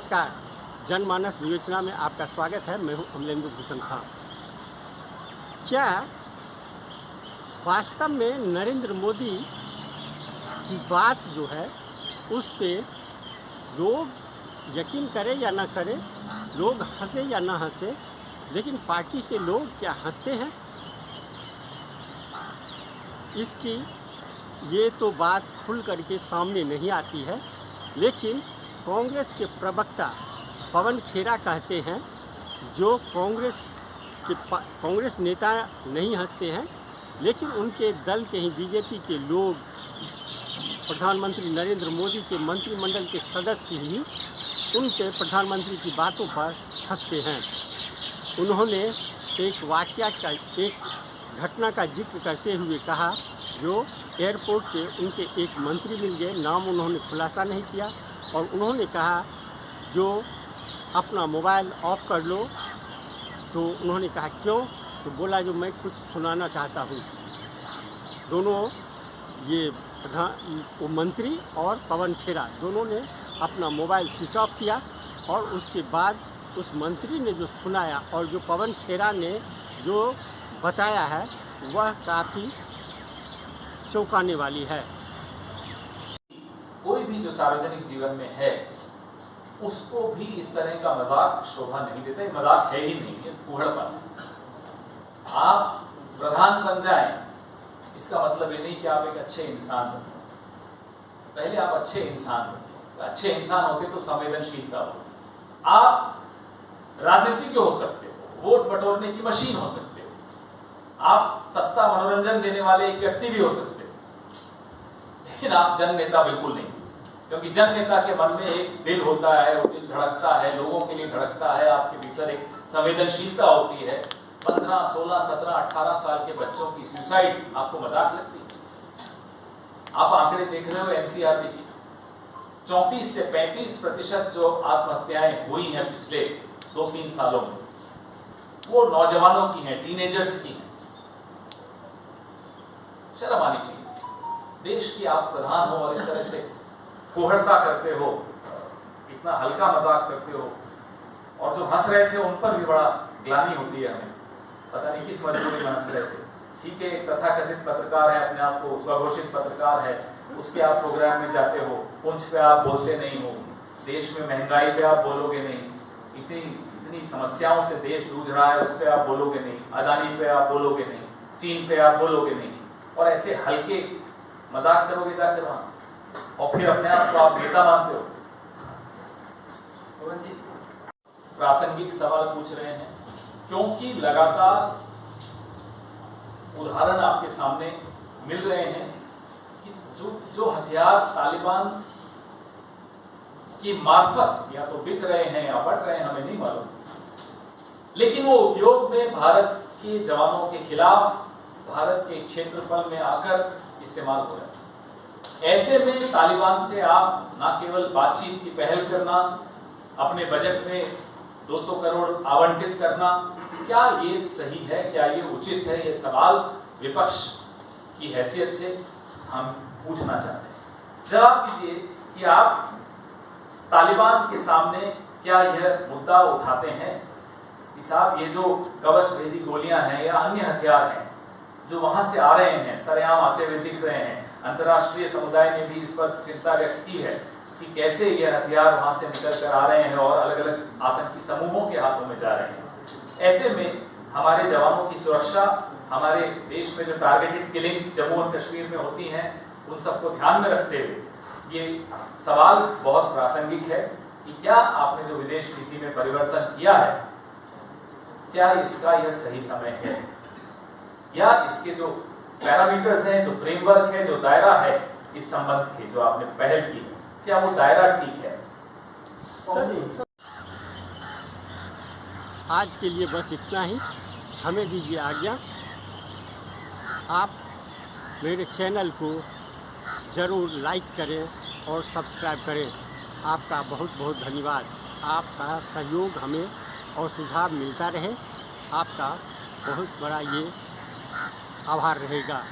नमस्कार, जनमानस विवेचना में आपका स्वागत है। मैं हूं अमलेंदु भूषण खां। क्या वास्तव में नरेंद्र मोदी की बात जो है उस पे लोग यकीन करें या ना करें, लोग हंसे या ना हंसे, लेकिन पार्टी के लोग क्या हंसते हैं? इसकी ये तो बात खुल करके सामने नहीं आती है, लेकिन कांग्रेस के प्रवक्ता पवन खेरा कहते हैं जो कांग्रेस नेता नहीं हंसते हैं, लेकिन उनके दल के ही बीजेपी के लोग, प्रधानमंत्री नरेंद्र मोदी के मंत्रिमंडल के सदस्य ही उन पे प्रधानमंत्री की बातों पर हंसते हैं। उन्होंने एक घटना का जिक्र करते हुए कहा जो एयरपोर्ट पे उनके एक मंत्री मिल गए, नाम उन्होंने खुलासा नहीं किया, और उन्होंने कहा जो अपना मोबाइल ऑफ कर लो। तो उन्होंने कहा क्यों? तो बोला जो मैं कुछ सुनाना चाहता हूँ। दोनों ये वो मंत्री और पवन खेरा दोनों ने अपना मोबाइल स्विच ऑफ किया, और उसके बाद उस मंत्री ने जो सुनाया और जो पवन खेरा ने जो बताया है वह काफ़ी चौंकाने वाली है। कोई भी जो सार्वजनिक जीवन में है उसको भी इस तरह का मजाक शोभा नहीं देता। मजाक है ही नहीं, ये फूहड़पन है। आप प्रधान बन जाएं इसका मतलब ये नहीं कि आप एक अच्छे इंसान बने। पहले आप अच्छे इंसान बने। अच्छे इंसान होते तो संवेदनशीलता हो। आप राजनीतिज्ञ हो सकते हो, वोट बटोरने की मशीन हो सकते हो, आप सस्ता मनोरंजन देने वाले एक व्यक्ति भी हो सकते हो, लेकिन आप जन नेता बिल्कुल नहीं। क्योंकि जन नेता के मन में एक दिल होता है, वो दिल धड़कता है, लोगों के लिए धड़कता है, आपके भीतर एक संवेदनशीलता होती है। 15, 16, 17, 18 साल के बच्चों की सुसाइड आपको मजाक लगती है? आप आंकड़े देख रहे हो एनसीआरबी की, 34 से 35% जो आत्महत्याएं हुई हैं पिछले 2-3 सालों में, वो नौजवानों की हैं, टीनेजर्स की हैं। शर्म आनी चाहिए। देश की आप प्रधान हो और इस तरह से फूहड़ता करते हो, इतना हल्का मजाक करते हो, और जो हंस रहे थे उन पर भी बड़ा ग्लानि होती है हमें। पता नहीं किस मजबूरी में हंस रहे थे। ठीक है, एक तथाकथित पत्रकार है, अपने आप को स्वघोषित पत्रकार है, उसके आप प्रोग्राम में जाते हो, पुंछ पे आप बोलते नहीं हो, देश में महंगाई पे आप बोलोगे नहीं, इतनी समस्याओं से देश जूझ रहा है उस पे आप बोलोगे नहीं, अदानी पे आप बोलोगे नहीं, चीन पे आप बोलोगे नहीं, और ऐसे हल्के मजाक करोगे जाकर वहां, और फिर अपने आप को आप नेता मानते हो। प्रासंगिक सवाल पूछ रहे हैं क्योंकि लगातार उदाहरण आपके सामने मिल रहे हैं कि जो हथियार तालिबान की मार्फत या तो बिक रहे हैं या बट रहे हैं, हमें नहीं मालूम, लेकिन वो उपयोग में भारत के जवानों के खिलाफ भारत के क्षेत्रफल में आकर इस्तेमाल हो रहे हैं। ऐसे में तालिबान से आप न केवल बातचीत की पहल करना, अपने बजट में 200 करोड़ आवंटित करना, क्या ये सही है, क्या ये उचित है? ये सवाल विपक्ष की हैसियत से हम पूछना चाहते हैं। जवाब दीजिए कि आप तालिबान के सामने क्या यह मुद्दा उठाते हैं कि साहब ये जो कवच भेदी गोलियां हैं या अन्य हथियार हैं जो वहां से आ रहे हैं, सरेआम आते हुए दिख रहे हैं, अंतर्राष्ट्रीय समुदाय ने भी इस पर चिंता व्यक्त की है कि कैसे ये हथियार वहां से निकल कर आ रहे हैं और अलग अलग आतंकी समूहों के हाथों में जा रहे हैं। ऐसे में हमारे जवानों की सुरक्षा, हमारे देश में जो टारगेटेड किलिंग्स जम्मू और कश्मीर में होती हैं, उन सबको ध्यान में रखते हुए ये सवाल बहुत प्रासंगिक है कि क्या आपने जो विदेश नीति में परिवर्तन किया है, क्या इसका यह सही समय है, या इसके जो पैरामीटर्स हैं, जो फ्रेमवर्क है, जो दायरा है इस संबंध के जो आपने पहल की, क्या वो दायरा ठीक है? आज के लिए बस इतना ही। हमें दीजिए आज्ञा। आप मेरे चैनल को ज़रूर लाइक करें और सब्सक्राइब करें। आपका बहुत बहुत धन्यवाद। आपका सहयोग हमें और सुझाव मिलता रहे, आपका बहुत बड़ा ये आभार रहेगा।